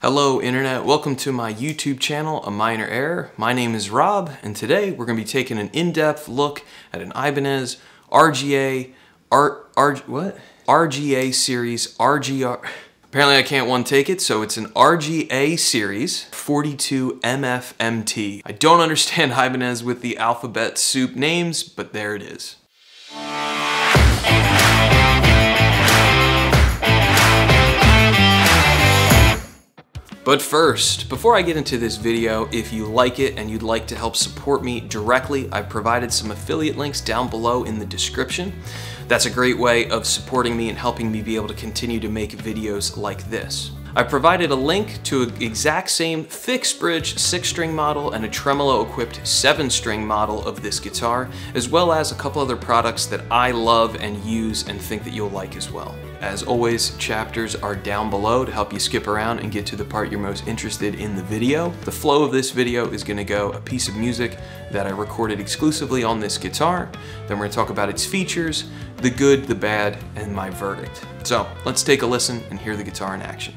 Hello Internet, welcome to my YouTube channel, A Minor Error. My name is Rob, and today we're going to be taking an in-depth look at an Ibanez RGA Series RGR. Apparently I can't one take it, so it's an RGA Series 42 MFMT. I don't understand Ibanez with the alphabet soup names, but there it is. But first, before I get into this video, if you like it and you'd like to help support me directly, I've provided some affiliate links down below in the description. That's a great way of supporting me and helping me be able to continue to make videos like this. I've provided a link to an exact same fixed bridge 6-string model and a tremolo equipped 7-string model of this guitar, as well as a couple other products that I love and use and think that you'll like as well. As always, chapters are down below to help you skip around and get to the part you're most interested in the video. The flow of this video is going to go a piece of music that I recorded exclusively on this guitar. Then we're going to talk about its features, the good, the bad, and my verdict. So let's take a listen and hear the guitar in action.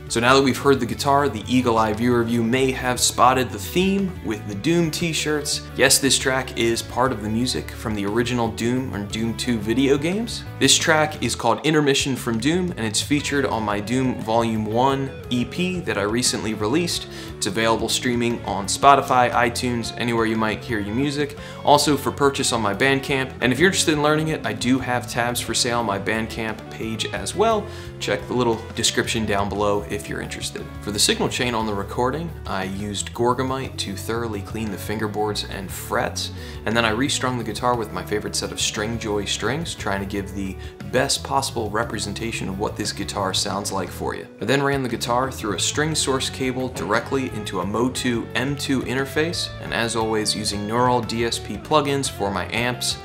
So now that we've heard the guitar, the eagle-eye viewer of you may have spotted the theme with the Doom t-shirts. Yes, this track is part of the music from the original Doom or Doom 2 video games. This track is called Intermission from Doom, and it's featured on my Doom Volume 1 EP that I recently released. It's available streaming on Spotify, iTunes, anywhere you might hear your music. Also for purchase on my Bandcamp. And if you're interested in learning it, I do have tabs for sale on my Bandcamp page as well. Check the little description down below if if you're interested. For the signal chain on the recording, I used gorgomyte to thoroughly clean the fingerboards and frets, and then I restrung the guitar with my favorite set of Stringjoy strings, trying to give the best possible representation of what this guitar sounds like for you. I then ran the guitar through a string source cable directly into a Motu M2 interface, and as always using neural DSP plugins for my amps,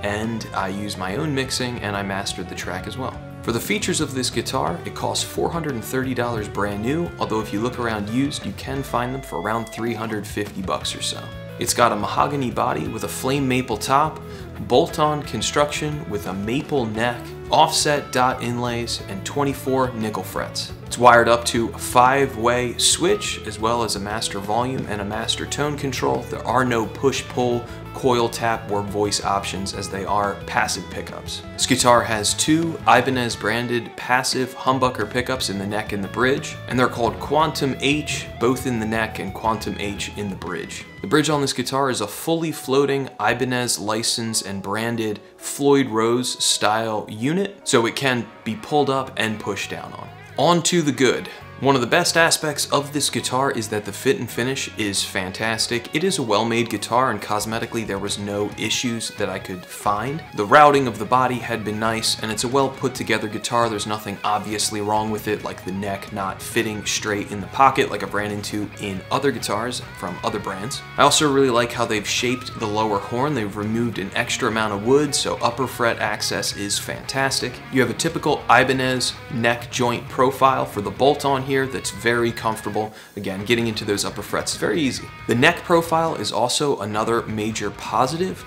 and I used my own mixing and I mastered the track as well. For the features of this guitar, it costs $430 brand new, although if you look around used, you can find them for around $350 or so. It's got a mahogany body with a flame maple top, bolt-on construction with a maple neck, offset dot inlays, and 24 nickel frets. It's wired up to a 5-way switch, as well as a master volume and a master tone control. There are no push-pull, coil tap, or voice options, as they are passive pickups. This guitar has 2 Ibanez branded passive humbucker pickups in the neck and the bridge, and they're called Quantum H, both in the neck, and Quantum H in the bridge. The bridge on this guitar is a fully floating Ibanez licensed and branded Floyd Rose style unit, so it can be pulled up and pushed down on. On to the good. One of the best aspects of this guitar is that the fit and finish is fantastic. It is a well-made guitar, and cosmetically there was no issues that I could find. The routing of the body had been nice, and it's a well put together guitar. There's nothing obviously wrong with it, like the neck not fitting straight in the pocket like I've ran into in other guitars from other brands. I also really like how they've shaped the lower horn. They've removed an extra amount of wood, so upper fret access is fantastic. You have a typical Ibanez neck joint profile for the bolt-on here that's very comfortable. Again, getting into those upper frets is very easy. The neck profile is also another major positive.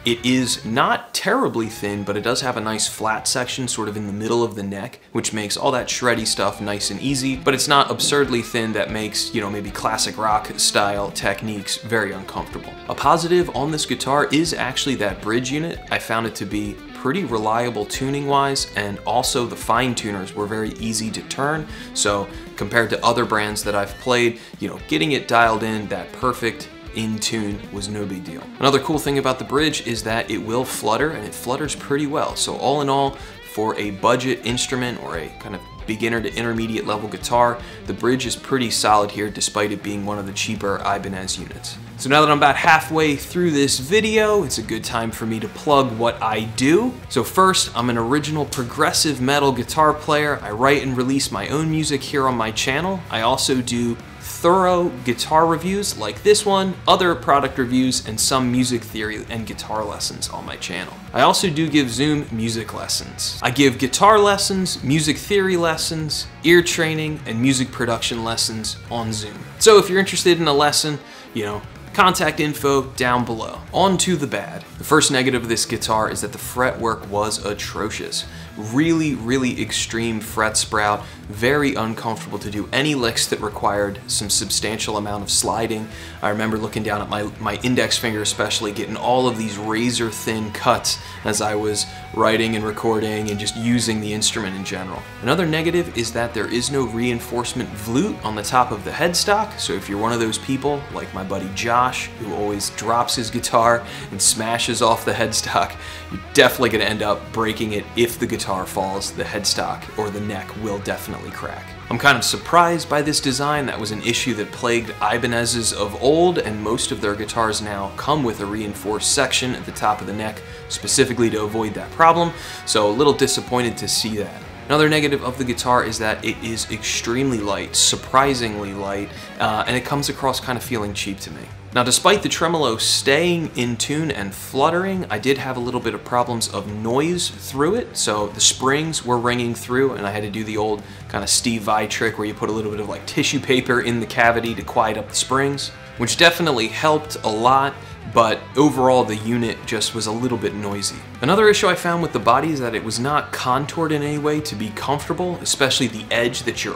It is not terribly thin, but it does have a nice flat section sort of in the middle of the neck, which makes all that shreddy stuff nice and easy, but it's not absurdly thin that makes, you know, maybe classic rock style techniques very uncomfortable. A positive on this guitar is actually that bridge unit. I found it to be pretty reliable tuning wise, and also the fine tuners were very easy to turn. So compared to other brands that I've played, you know, getting it dialed in, that perfect in tune was no big deal. Another cool thing about the bridge is that it will flutter, and it flutters pretty well. So all in all, for a budget instrument or a kind of beginner to intermediate level guitar, the bridge is pretty solid here, despite it being one of the cheaper Ibanez units. So now that I'm about halfway through this video, it's a good time for me to plug what I do. So first, I'm an original progressive metal guitar player. I write and release my own music here on my channel. I also do thorough guitar reviews like this one, other product reviews, and some music theory and guitar lessons on my channel. I also do give Zoom music lessons. I give guitar lessons, music theory lessons, ear training, and music production lessons on Zoom. So if you're interested in a lesson, you know, contact info down below. On to the bad. The first negative of this guitar is that the fretwork was atrocious. Really extreme fret sprout, very uncomfortable to do any licks that required some substantial amount of sliding. I remember looking down at my index finger especially, getting all of these razor thin cuts as I was writing and recording and just using the instrument in general. Another negative is that there is no reinforcement flute on the top of the headstock, so if you're one of those people like my buddy Josh, who always drops his guitar and smashes off the headstock, you're definitely going to end up breaking it. If the guitar falls, the headstock or the neck will definitely crack. I'm kind of surprised by this design. That was an issue that plagued Ibanez's of old, and most of their guitars now come with a reinforced section at the top of the neck specifically to avoid that problem, so a little disappointed to see that. Another negative of the guitar is that it is extremely light, surprisingly light, and it comes across kind of feeling cheap to me. Now, despite the tremolo staying in tune and fluttering, I did have a little bit of problems of noise through it. So the springs were ringing through, and I had to do the old kind of Steve Vai trick where you put a little bit of like tissue paper in the cavity to quiet up the springs, which definitely helped a lot. But overall the unit just was a little bit noisy. Another issue I found with the body is that it was not contoured in any way to be comfortable, especially the edge that your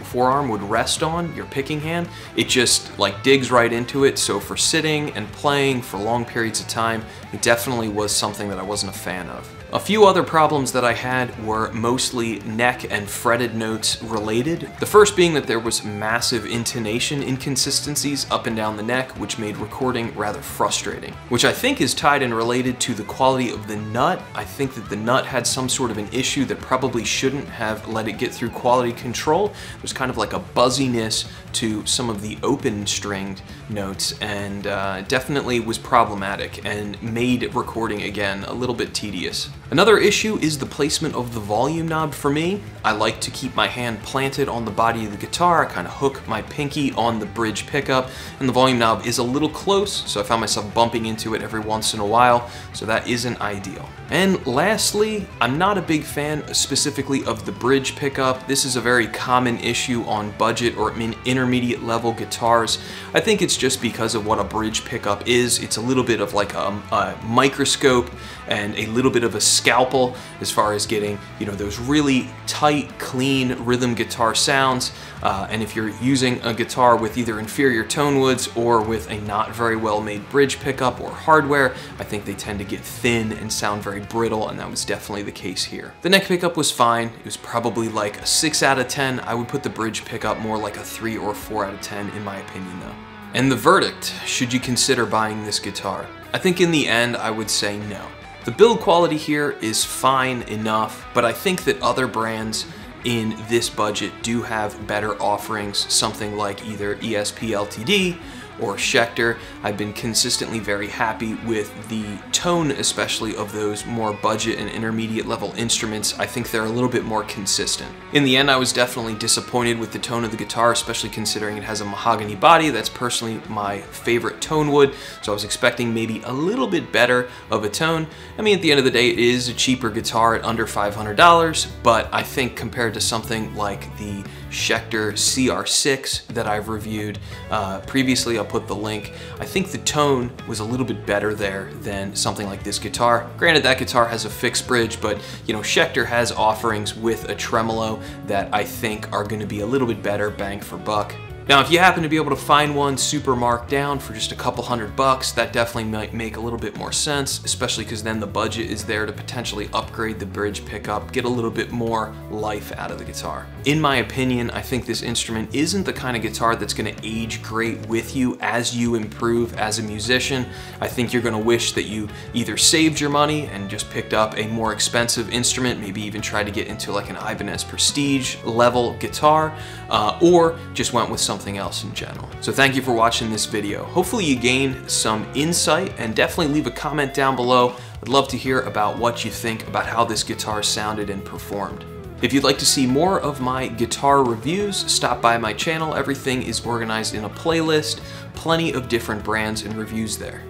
forearm would rest on, your picking hand. It just like digs right into it, so for sitting and playing for long periods of time, it definitely was something that I wasn't a fan of. A few other problems that I had were mostly neck and fretted notes related. The first being that there was massive intonation inconsistencies up and down the neck, which made recording rather frustrating, which I think is tied and related to the quality of the nut. I think that the nut had some sort of an issue that probably shouldn't have let it get through quality control. There's kind of like a buzziness to some of the open stringed notes, and definitely was problematic and made recording again a little bit tedious. Another issue is the placement of the volume knob for me. I like to keep my hand planted on the body of the guitar. I kind of hook my pinky on the bridge pickup, and the volume knob is a little close, so I found myself bumping into it every once in a while, so that isn't ideal. And lastly, I'm not a big fan specifically of the bridge pickup. This is a very common issue on budget or intermediate level guitars. I think it's just because of what a bridge pickup is. It's a little bit of like a microscope and a little bit of a scalpel as far as getting, you know, those really tight, clean rhythm guitar sounds. And if you're using a guitar with either inferior tone woods or with a not very well made bridge pickup or hardware, I think they tend to get thin and sound very brittle, and that was definitely the case here. The neck pickup was fine. It was probably like a 6 out of 10. I would put the bridge pickup more like a 3 or 4 out of 10 in my opinion though. And the verdict, should you consider buying this guitar? I think in the end I would say no. The build quality here is fine enough, but I think that other brands in this budget do have better offerings, something like either ESP Ltd or Schecter. I've been consistently very happy with the tone, especially of those more budget and intermediate level instruments. I think they're a little bit more consistent. In the end, I was definitely disappointed with the tone of the guitar, especially considering it has a mahogany body. That's personally my favorite tone wood, so I was expecting maybe a little bit better of a tone. I mean, at the end of the day, it is a cheaper guitar at under $500, but I think compared to something like the Schecter CR6 that I've reviewed previously, I'll put the link. I think the tone was a little bit better there than something like this guitar. Granted, that guitar has a fixed bridge, but you know, Schecter has offerings with a tremolo that I think are going to be a little bit better bang for buck. Now, if you happen to be able to find one super marked down for just a couple $100, that definitely might make a little bit more sense, especially because then the budget is there to potentially upgrade the bridge pickup, get a little bit more life out of the guitar. In my opinion, I think this instrument isn't the kind of guitar that's going to age great with you as you improve as a musician. I think you're going to wish that you either saved your money and just picked up a more expensive instrument, maybe even tried to get into like an Ibanez Prestige level guitar, or just went with something else in general. So thank you for watching this video. Hopefully you gained some insight, and definitely leave a comment down below. I'd love to hear about what you think about how this guitar sounded and performed. If you'd like to see more of my guitar reviews, stop by my channel. Everything is organized in a playlist, plenty of different brands and reviews there.